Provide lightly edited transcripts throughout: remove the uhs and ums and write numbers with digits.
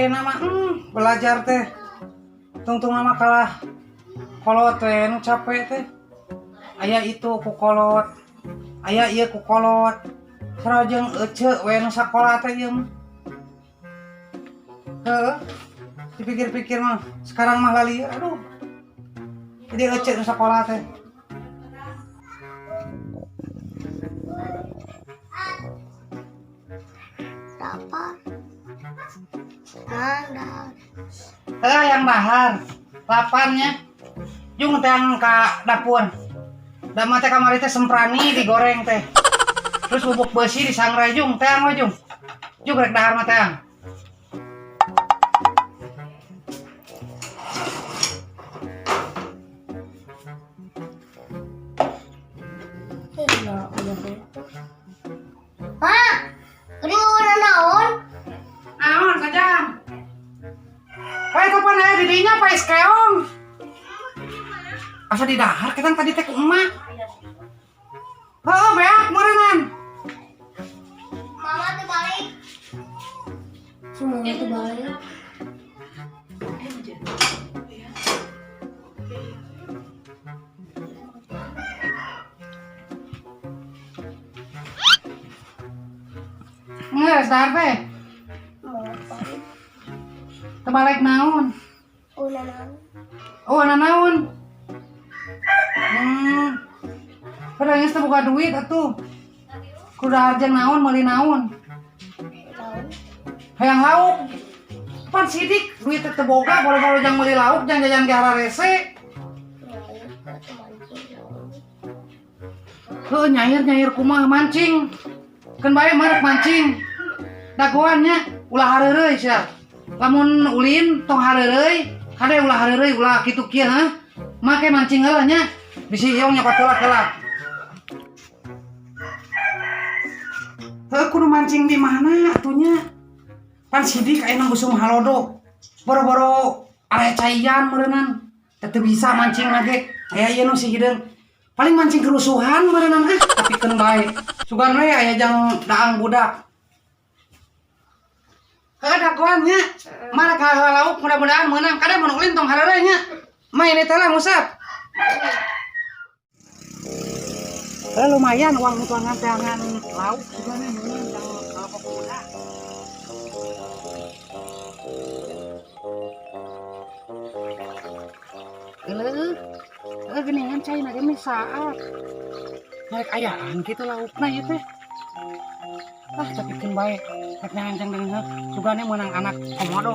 nama belajar teh. Tungtung nama kalah kolot teh nu capek teh. Aya itu ku kolot. Aya ieu ku kolot. Sarojeng ece we nu sakola teh ieu mah. Heeh. Dipikir-pikir mah sekarang mah lali aduh. Jadi ece nu sakola teh. Dapar. Dahar. Yang dahar. Lapannya. Jung teh ka dapur. Da mah teh kamari teh semprani digoreng teh. Terus bubuk besi disangrai jung teh mah jung. Jung rek dahar mah teh. Hah? Geuning warna naon? Naon saja? Kapan aya di dinya Pak Iskeong? Asa di dahar kita tadi teh ku emak. Heeh, beak meureungan. Mama tuh balik. Semua tuh balik. Geus dahar teh. Mama balik. Tebalik naon? Udah naon? Oh, ana naon? Padahal geus teu boga duit atuh. Kudu jeung naon meuli naon? Naon? Hayang lauk. Pan sidik duit teu boga, boro-boro jang meuli lauk, jang jajan ge hararese. Heuh nyair kumaha mancing. Keun bae marek mancing. Dagoannya ulah hareureuy sia. Lamun ulin tong hareureuy, kade ulah hareureuy ulah kitu kieu heuh. Make mancing heula nya. Bisi ieu nyokot heula. Heuh kudu mancing di mana atunya? Pan sidik aya nang usum halodo. Boro-boro area caian meureunnan. Teu bisa mancing lagi. Aya ieu nu si hideung. Paling mancing kerusuhan meureunnan tapi keun bae. Sugan we aya jang daang budak. Heuh dagoan nya. Marek lauk mudah-mudahan meunang. Kade mun ulin tong hareureuy nya. Main teh lah musab. Lumayan uang mutuangan teangan lauk juga nih meunang jang kalau budak. Geningan cai na ge saat. Marek ayaan kitu laukna ieu teh. Tapi keun bae. Rek nyancang deungeun sugane meunang anak komodo.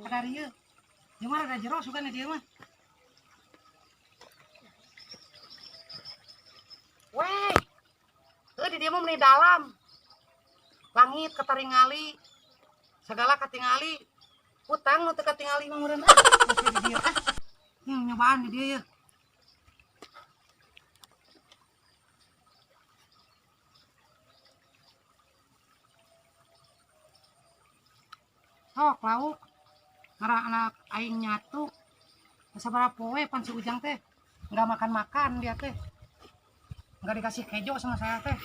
Ada rieu. Gimana ada jero sugane dieu mah. Weh. Heuh di dieu mah meuni dalam. Langit kataringali. Segala katingali. Hutang nu teu katingali mah meureun masih di dieu nyobaan di dieu ye. Sok lauk. Ngara anak aing nyatu. Sabaraha poe pan si Ujang teh enggak makan dia teh. Enggak dikasih kejo sama saya teh.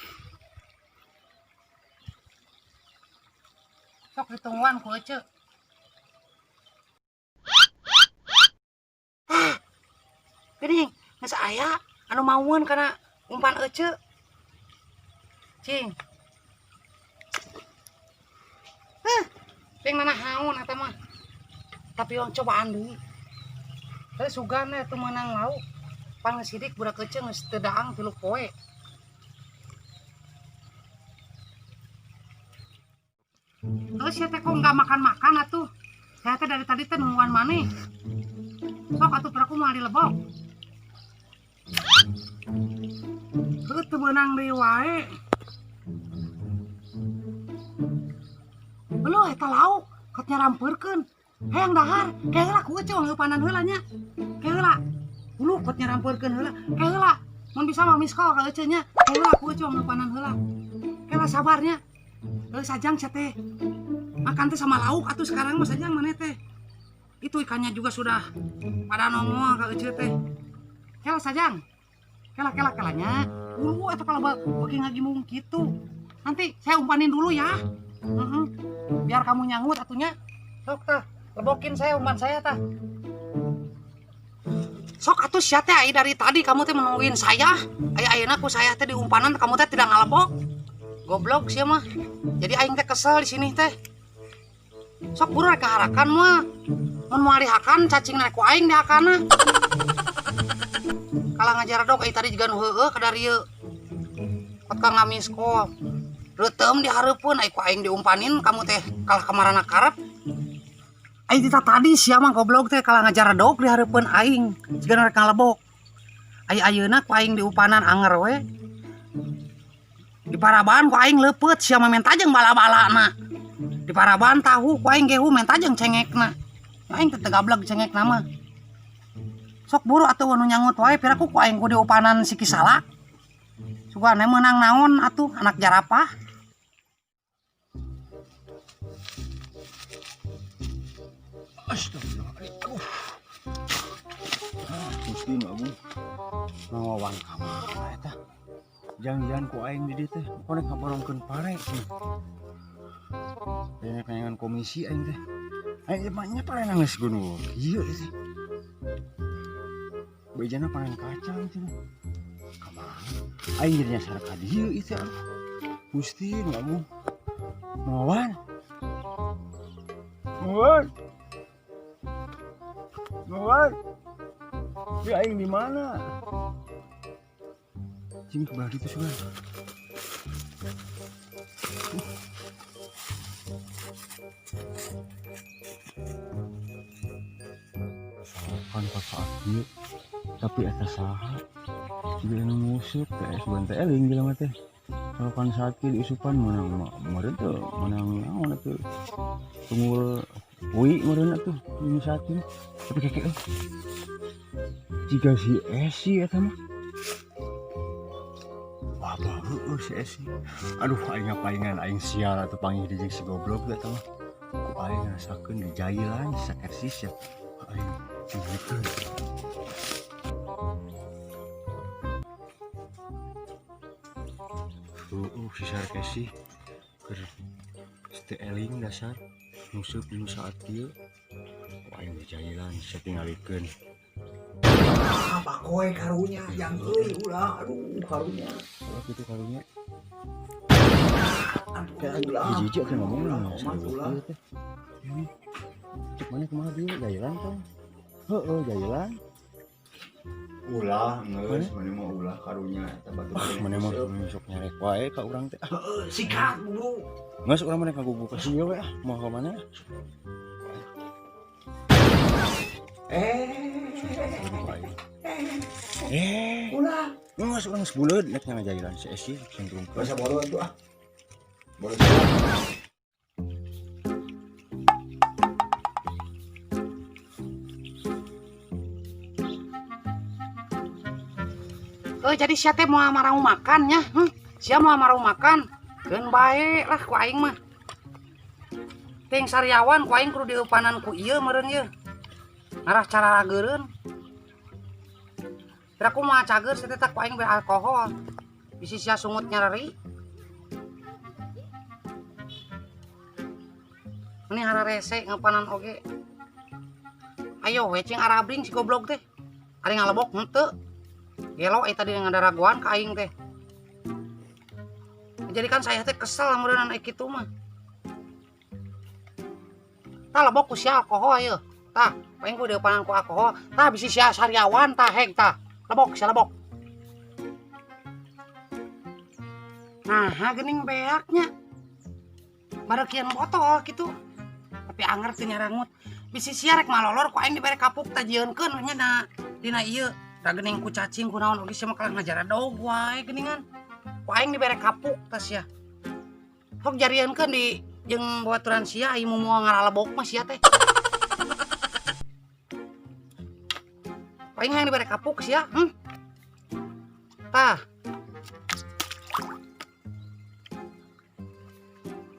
Sok ditungguan ku ece. Geuning, geus aya anu maueun kana umpan ece. Cing. Ping nanahaun eta mah. Tapi yang cobaan deui. Teu sugan teu meunang lauk. Pan sidik budak ece geus teu daang 3 poe. Terus saya teh kok nggak makan atuh. Saya teh dari tadi teh nungguan maneh. Sok atuh peraku mau dilebok. Heuh teu beunang deui wae. Beulah eta lauk ket nyarampeurkeun. Hayang dahar, kae heula ku ece ngeupanan heula nya. Kae heula. Uluh ket nyarampeurkeun heula. Kae heula. Mun bisa mah miskol ka ece nya. Kae heula ku ece ngeupanan heula. Kae lah sabarnya. Sajang sia teh. Makan teh sama lauk atuh sekarang mah sajang maneh teh. Itu ikannya juga sudah pada nongol ka ece teh. Kela sajang. Kela nya. bulu eta kalau bagi ngagimung gitu. Nanti saya umpanin dulu ya. Biar kamu nyangut atunya. Sok tah, lebokin saya umpan saya tah. Sok atuh sia teh ai dari tadi kamu teh menungguin saya. Ayeuna ku saya teh di umpanan kamu teh tidak ngalebok. Goblok sia mah. Jadi aing teh kesel di sini teh. Sok buru rek kaharakan mah. Mun moal dihakan cacing naik ku aing dihakana. Kala ngajar dok ai tadi juga nu heueuh ka dari ieu. Pot ka ngamisko. Reuteum dihareupeun ai ku aing diumpanin kamu teh kalah kamarana karep. Aing tita tadi sia mah goblok teh kala ngajar dok dihareupeun aing. Siga rek ngalebok. Ai ayeuna ku aing diumpanan anger we. Di paraban ku aing leupeut sia mah men tajeng bala-balana. Di paraban tahu ku aing gehu men tajeng cengekna. Aing teh gablek cengekna mah. Sok buru atuh nu nyangut wae piraku ku aing ku diupanan si Kisalak. Sugana menang naon atuh anak jarapah. Astagfirullahaladzim. Gusti Agung. Ngawan kamar eta. Jangan-jangan ku aing di dieu teh konek ngaborongkeun pare. Pengen komisi aing teh. Aing emangnya pare nangis gunung. Ieu sih. Bejana panen kacang cenah. Kamana? Aing jadi nyasar ka dieu itu. Gusti Agung. Ngawan. Ngawan. Ngawan. Si aing di mana? Cing kebelah itu sudah. Kan pas saat dia, tapi atas saha. Dia ngusuk teh sebentar eling gila mah teh. Kalau kan saat diusupan menang meureun tuh, menang naon atuh. Tunggu ui meureun atuh ini saat ini. Tapi kakek jika si Esi eta mah. Wah baru si Esi. Aduh aing ngapaingan aing sial atuh panggil di si goblok eta mah. Ku aing ngerasakeun di jailan sakersis ya. Aing ngeukeun. Si Sarkesi keur teu eling dasar musuh dinu saat ieu. Ku aing di jailan satingalikeun. Apa koe karunya yang euy ulah aduh karunya. Oh gitu karunya. Aduh ulah. Jijik kan ngomong lah. Ulah. Ini. Cek mana kumaha dieu jailan kan? Heeh jailan. Ulah geus mane mah ulah karunya eta batu Mane mah sok nyarek wae ka urang teh. Heeh sikat buru. Geus urang mane kaguguk ka sieu we moal ka mana? Ulah. Geus urang geus buleud nek ngajailan si Esi cenderung. Basa bodoh itu ah. Bodoh. Jadi sia teh moal marau makan nya. Sia moal marau makan. Keun bae lah ku aing mah. Ting sariawan ku aing kudu diupanan ku ieu meureun ieu. Ngarah cara rageureun. Kira ku moal cager sia teh ku aing bere alkohol. Bisi sia sungut nyareri. Ini hara rese ngapanan oge. Ayo we cing arabring si goblok teh. Ari ngalebok henteu. Gelo tadi ngadaraguan ka aing teh. Jadi kan saya teh kesel meureun aik kitu mah. Tah lebok ku sia alkohol ieu. Tah, paling ku deupanan ku alkohol. Tah bisi sia sariawan tah heg tah. Lebok sia lebok. Nah, geuning beaknya. Barekian botol kitu. Tapi anger teu nyarangut. Bisi sia rek malolor ku aing dibere kapuk tah jieunkeun nya dina ieu. Da geuning ku cacing ku naon oge sia mah kalah ngajar dog wae geuningan. Ku aing dibere kapuk tah sia. Sok jarieunkeun di jeung baturan sia ai moal ngaralebok mah sia teh. Paling hayang dibere kapuk sia. Tah.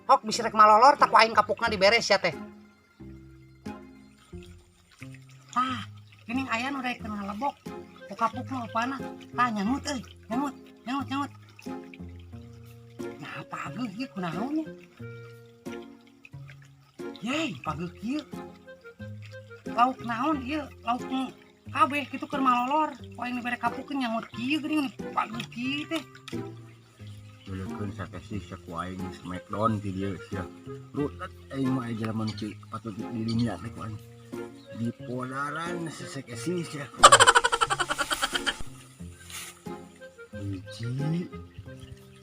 Hok bisa rek malolor tak ku aing kapukna dibere sia teh. Tah, geuning aya nu rek kenal lebok. kapuk mah upana. Tah nyangut euy, nyangut. Nah, pageuh ieu kunaon nya? Yey, pageuh kieu. Lauk naon ieu? Lauk kabeh kitu keur malolor. Poe ini bere kapukeun nyangut kieu geuning pageuh kieu teh. Dulukeun sakesi saku aing smackdown ti dieu sia. Rutet aing mah aya jaman ki patut di dunia teh ku aing. Di podaran sakesi sia. Hiji,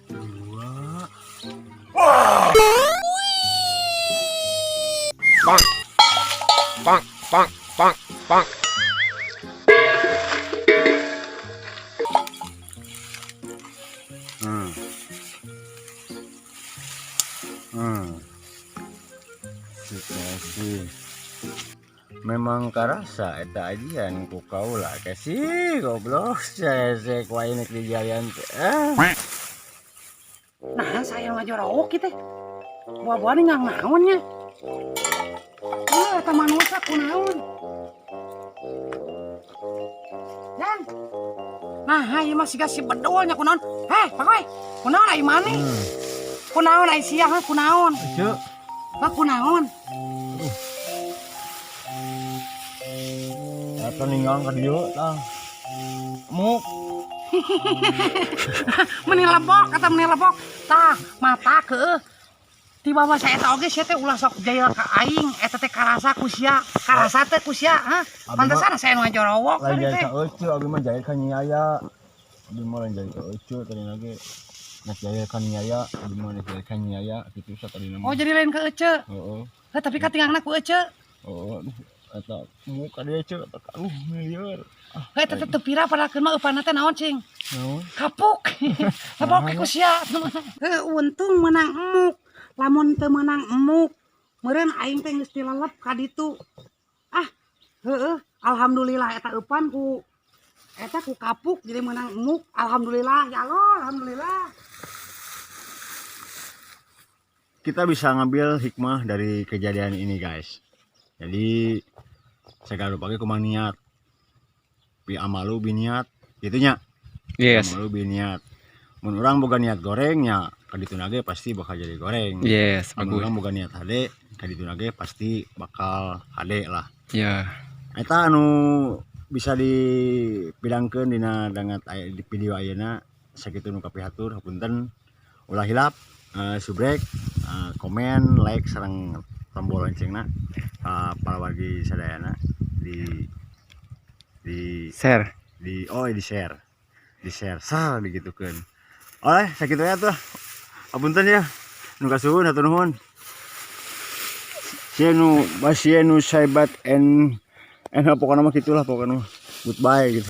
dua, pang. Sikasi memang karasa eta ajian ku kaula kasih goblok sesek wae nek di jalan teh. Nah, saya ngajorok kitu teh. Buah-buahan ngang naon nya? Eta manusia kunaon? Dan nah, ieu mah siga si bedol nya kunaon? Heh, pakoy. Kunaon ai maneh? Kunaon ai sia hah kunaon? Ceu Hah kunaon? eta ninggang ka dieu tah. Muk Meni lebok kata meni lebok. Tah, mata keeuh. Ti bawah saya eta oge sia teh ulah sok jaya ka aing eta teh karasa ku sia. Karasa teh ku sia, hah? Pantesan saya ngajorowok lain tadi jahit teh. ka euceu abi mah jahit ka nyaya. Abi mah lain jahit ka euceu tadi lagi. Nak jahit ka nyaya, abi mah nak jahit ka nyaya kitu satadina mah. Oh, jadi lain ke ece. Heeh. Heh, tapi katingangna ku ece. Oh, eta muka dia ceu aduh miliar. Heh, tetep teu pira padahal mah eupana teh naon cing? Naon? Kapuk. Kapuk ku sia. Heh, untung menang emuk. Lamun teu menang emuk, meureun aing teh geus tilelep ka ditu. Ah, heueuh, alhamdulillah eta eupan ku eta ku kapuk jadi menang emuk. Alhamdulillah ya Allah, alhamdulillah. Kita bisa ngambil hikmah dari kejadian ini guys. Jadi segala pagi kumaha niat. Pi amalu biniat gitunya. Yes. Amalu biniat. Mun urang boga niat gorengnya kaditu nage pasti bakal jadi goreng. Yes, Mun bagus. urang boga niat hade kaditu nage pasti bakal hade lah. Ya. Eta anu bisa dipidangkeun dina dangat di video ayeuna sakitu nu kapihatur hapunten ulah hilap subrek komen like sareng tombol loncengna para wargi sadayana di Share. di share sah digitukeun. Oleh sakitu ya tuh. Apunten ya. Nu kasuhun hatur nuhun. Sienu saibat and pokokna mah kitulah pokokna. Goodbye gitu.